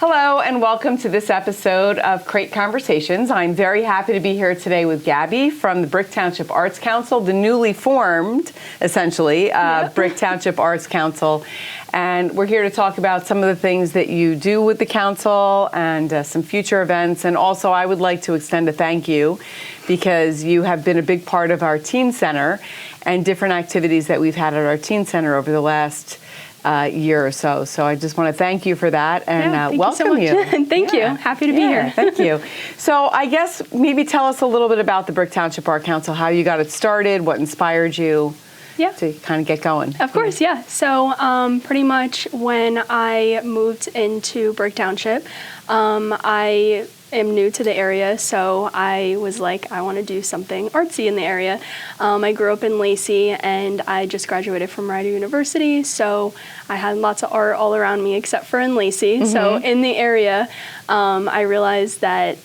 Hello and welcome to this episode of Crate Conversations. I'm very happy to be here today with Gabby from the Brick Township Arts Council, the newly formed, essentially, Brick Township Arts Council. And we're here to talk about some of the things that you do with the council and some future events. And also I would like to extend a thank you because you have been a big part of our Teen Center and different activities that we've had at our Teen Center over the last year or so. So I just want to thank you for that and welcome you. Thank you. Happy to be here. Thank you. So I guess maybe tell us a little bit about the Brick Township Art Council, how you got it started, what inspired you to kind of get going. Of course, yeah. So pretty much when I moved into Brick Township, I am new to the area, so I was like, I want to do something artsy in the area. I grew up in Lacey, and I just graduated from Rider University, so I had lots of art all around me except for in Lacey. Mm-hmm. So in the area, I realized that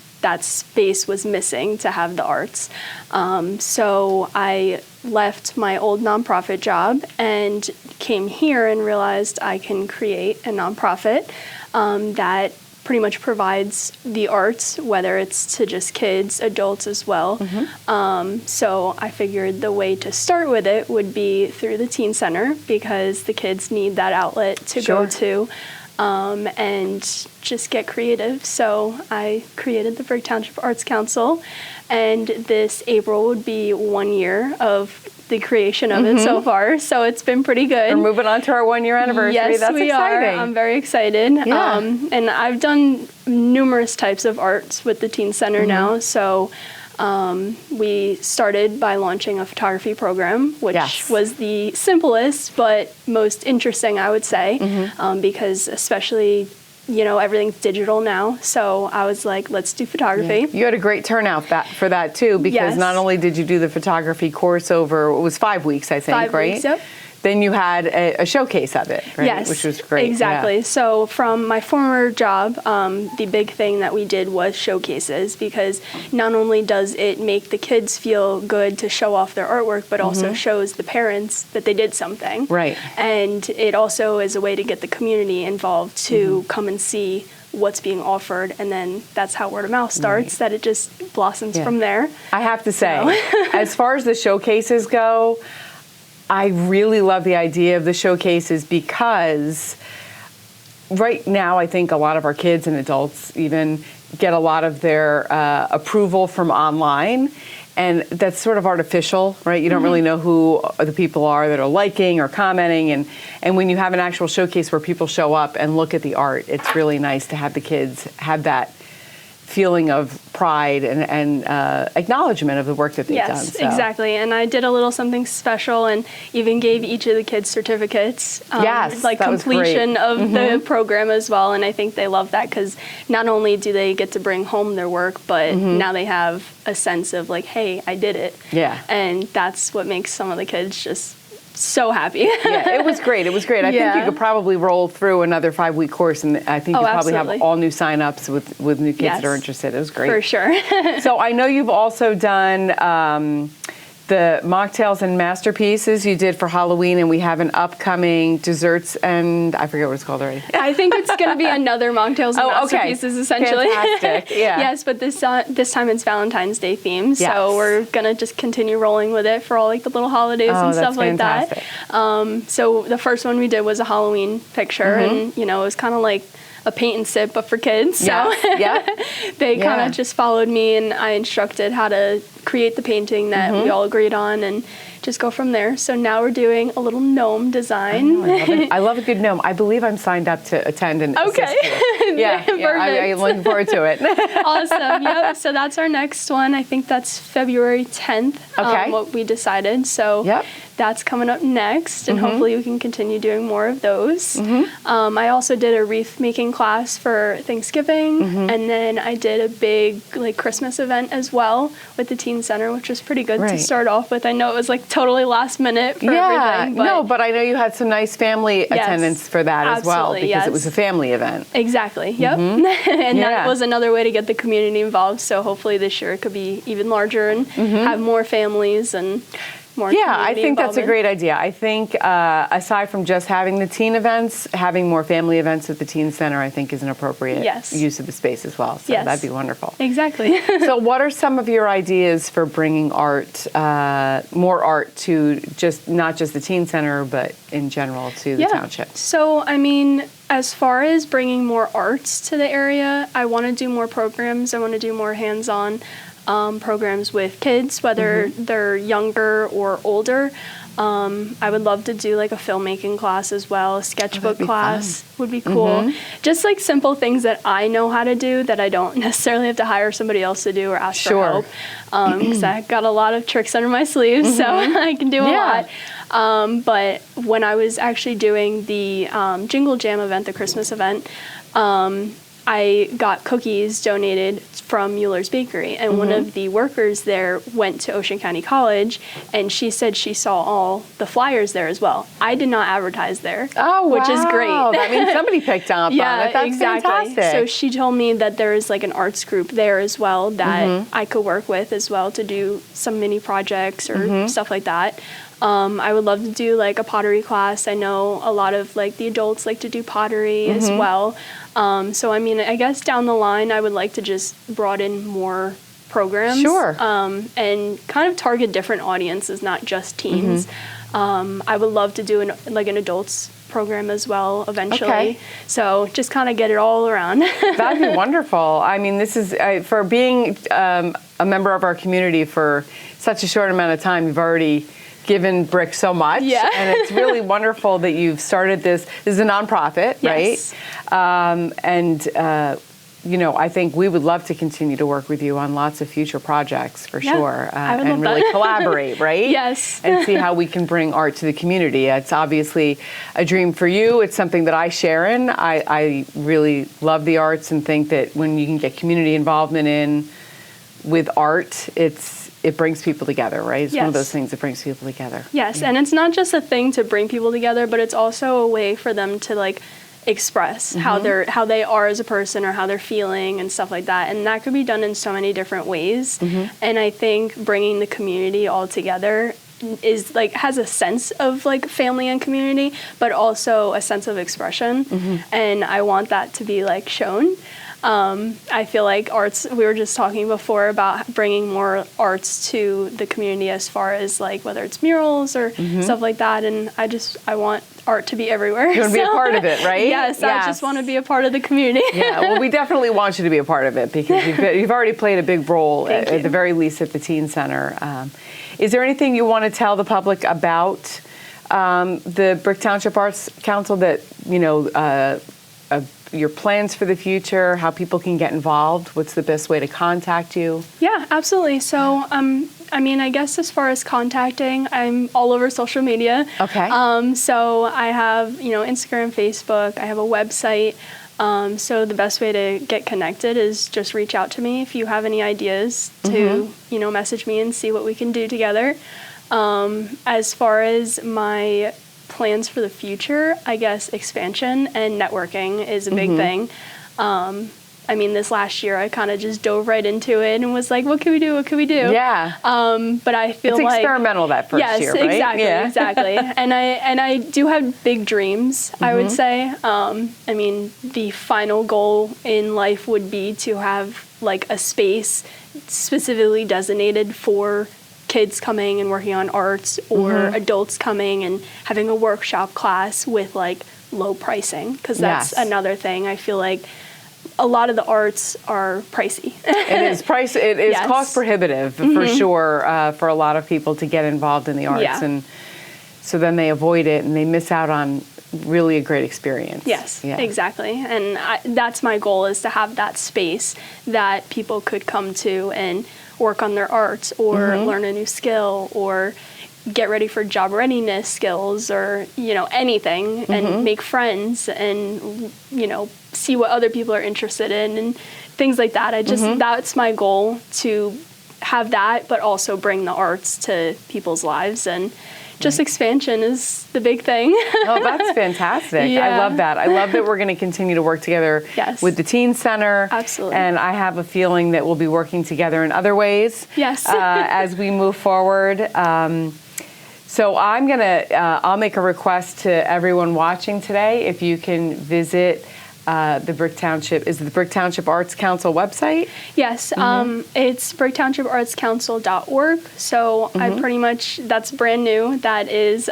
space was missing to have the arts. So I left my old nonprofit job and came here and realized I can create a nonprofit that pretty much provides the arts, whether it's to just kids, adults as well. Mm-hmm. So I figured the way to start with it would be through the Teen Center because the kids need that outlet to go to and just get creative. So I created the Brick Township Arts Council, and this April would be 1 year of the creation of it so far, so it's been pretty good. We're moving on to our 1 year anniversary. Yes, That's we exciting. are. I'm very excited. Yeah. And I've done numerous types of arts with the Teen Center now, so we started by launching a photography program, which was the simplest but most interesting, I would say, because especially everything's digital now. So I was like, let's do photography. Yeah. You had a great turnout for that too, because not only did you do the photography course over, it was 5 weeks, I think, 5 right? weeks, yep. Then you had a showcase of it, right? Yes, which was great. Exactly. Yeah. So from my former job, the big thing that we did was showcases, because not only does it make the kids feel good to show off their artwork, but also shows the parents that they did something. Right. And it also is a way to get the community involved to come and see what's being offered, and then that's how word of mouth starts, that it just blossoms from there. I have to say, as far as the showcases go, I really love the idea of the showcases because right now I think a lot of our kids and adults even get a lot of their approval from online, and that's sort of artificial, right? You don't really know who the people are that are liking or commenting, and when you have an actual showcase where people show up and look at the art, it's really nice to have the kids have that feeling of pride and acknowledgement of the work that they've done. Yes, exactly. And I did a little something special and even gave each of the kids certificates, like completion of the program as well. And I think they love that because not only do they get to bring home their work, but now they have a sense of like, hey, I did it. Yeah. And that's what makes some of the kids just so happy. Yeah, it was great. It was great. I think you could probably roll through another 5-week course, and I think you probably have all new sign-ups with new kids that are interested. It was great. For sure. So I know you've also done the mocktails and masterpieces you did for Halloween, and we have an upcoming desserts, and I forget what it's called already. I think it's going to be another mocktails and masterpieces, essentially. Fantastic. Yeah. Yes, but this time it's Valentine's Day themed, so we're going to just continue rolling with it for all like the little holidays and stuff like that. So the first one we did was a Halloween picture, and it was kind of like a paint and sip, but for kids. So they kind of just followed me, and I instructed how to create the painting that we all agreed on, and just go from there. So now we're doing a little gnome design. I love a good gnome. I believe I'm signed up to attend and assist you. Perfect. I'm looking forward to it. Awesome. Yep. So that's our next one. I think that's February 10th. What we decided. So that's coming up next, and hopefully we can continue doing more of those. I also did a wreath making class for Thanksgiving, and then I did a big Christmas event as well with the Teen Center, which was pretty good to start off with. I know it was totally last minute for everything. But I know you had some nice family attendance for that as well, because it was a family event. Exactly. Yep. And that was another way to get the community involved. So hopefully this year it could be even larger and have more families and more Yeah, I community think that's a involvement. great idea. I think aside from just having the teen events, having more family events at the Teen Center, I think is an appropriate Yes. use of the space as well. So Yes. that'd be wonderful. Exactly. So what are some of your ideas for bringing art, more art to not just the Teen Center, but in general to the township? So, I mean, as far as bringing more arts to the area, I want to do more programs. I want to do more hands-on programs with kids, whether they're younger or older. I would love to do like a filmmaking class as well. A sketchbook class would be cool. Just like simple things that I know how to do that I don't necessarily have to hire somebody else to do or ask for help. Because I got a lot of tricks under my sleeves, so I can do a lot. But when I was actually doing the Jingle Jam event, the Christmas event, I got cookies donated from Mueller's Bakery, and one of the workers there went to Ocean County College, and she said she saw all the flyers there as well. I did not advertise there, which is great. That means somebody picked up on it. That's exactly. fantastic. So she told me that there is like an arts group there as well that I could work with as well to do some mini projects or stuff like that. I would love to do like a pottery class. I know a lot of like the adults like to do pottery as well. So I mean, I guess down the line, I would like to just broaden more programs. And kind of target different audiences, not just teens. I would love to do an adults program as well eventually. So just kind of get it all around. That'd be wonderful. I mean, this is for being a member of our community for such a short amount of time. You've already given Brick so much, and it's really wonderful that you've started this. This is a nonprofit, right? You know, I think we would love to continue to work with you on lots of future projects for sure, and really collaborate, right? And see how we can bring art to the community. It's obviously a dream for you. It's something that I share in. I really love the arts and think that when you can get community involvement in with art, it brings people together, right? It's one of those things that brings people together. And it's not just a thing to bring people together, but it's also a way for them to like express how they are as a person or how they're feeling and stuff like that. And that could be done in so many different ways. And I think bringing the community all together is like has a sense of like family and community, but also a sense of expression. And I want that to be like shown. I feel like arts, we were just talking before about bringing more arts to the community as far as like whether it's murals or stuff like that. And I want art to be everywhere. You want to be a part of it, right? Yes, I just want to be a part of the community. Well, we definitely want you to be a part of it because you've already played a big role, at the very least at the Teen Center. Is there anything you want to tell the public about the Brick Township Arts Council that, you know, your plans for the future, how people can get involved? What's the best way to contact you? Yeah, absolutely. So, I mean, I guess as far as contacting, I'm all over social media. So I have, you know, Instagram, Facebook. I have a website. So the best way to get connected is just reach out to me if you have any ideas to, you know, message me and see what we can do together. As far as my plans for the future, I guess expansion and networking is a big thing. I mean, this last year I kind of just dove right into it and was like, what can we do? What can we do? But I feel it's like experimental that first year, right? Exactly. And I do have big dreams, I would say. I mean, the final goal in life would be to have like a space specifically designated for kids coming and working on arts or adults coming and having a workshop class with like low pricing, because that's another thing. I feel like a lot of the arts are pricey. It is cost prohibitive for sure for a lot of people to get involved in the arts, and so then they avoid it and they miss out on really a great experience. Exactly. And that's my goal, is to have that space that people could come to and work on their arts or learn a new skill or get ready for job readiness skills or, you know, anything and make friends and, you know, see what other people are interested in and things like that. That's my goal, to have that, but also bring the arts to people's lives, and just expansion is the big thing. Oh, that's fantastic. I love that. I love that we're going to continue to work together with the Teen Center. Absolutely. And I have a feeling that we'll be working together in other ways as we move forward. So I'll make a request to everyone watching today. If you can visit the Brick Township, is it the Brick Township Arts Council website? Yes, it's bricktownshipartscouncil.org. So I pretty much, that's brand new. That is,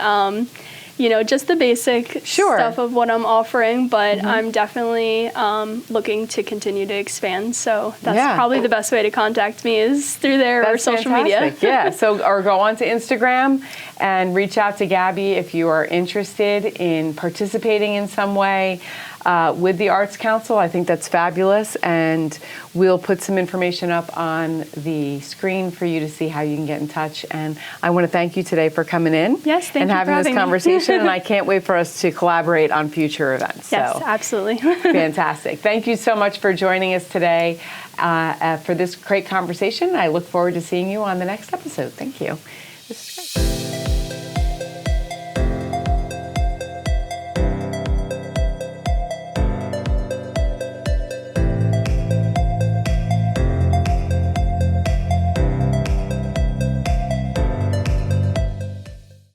just the basic stuff of what I'm offering, but I'm definitely looking to continue to expand. So that's probably the best way to contact me is through there or social media. Yeah, or go on to Instagram and reach out to Gabby if you are interested in participating in some way with the Arts Council. I think that's fabulous, and we'll put some information up on the screen for you to see how you can get in touch. And I want to thank you today for coming in. Yes, thank and you having for this having conversation. And I can't wait for us to collaborate on future events. Yes, so, absolutely. Fantastic. Thank you so much for joining us today for this great conversation. I look forward to seeing you on the next episode. Thank you. This is great.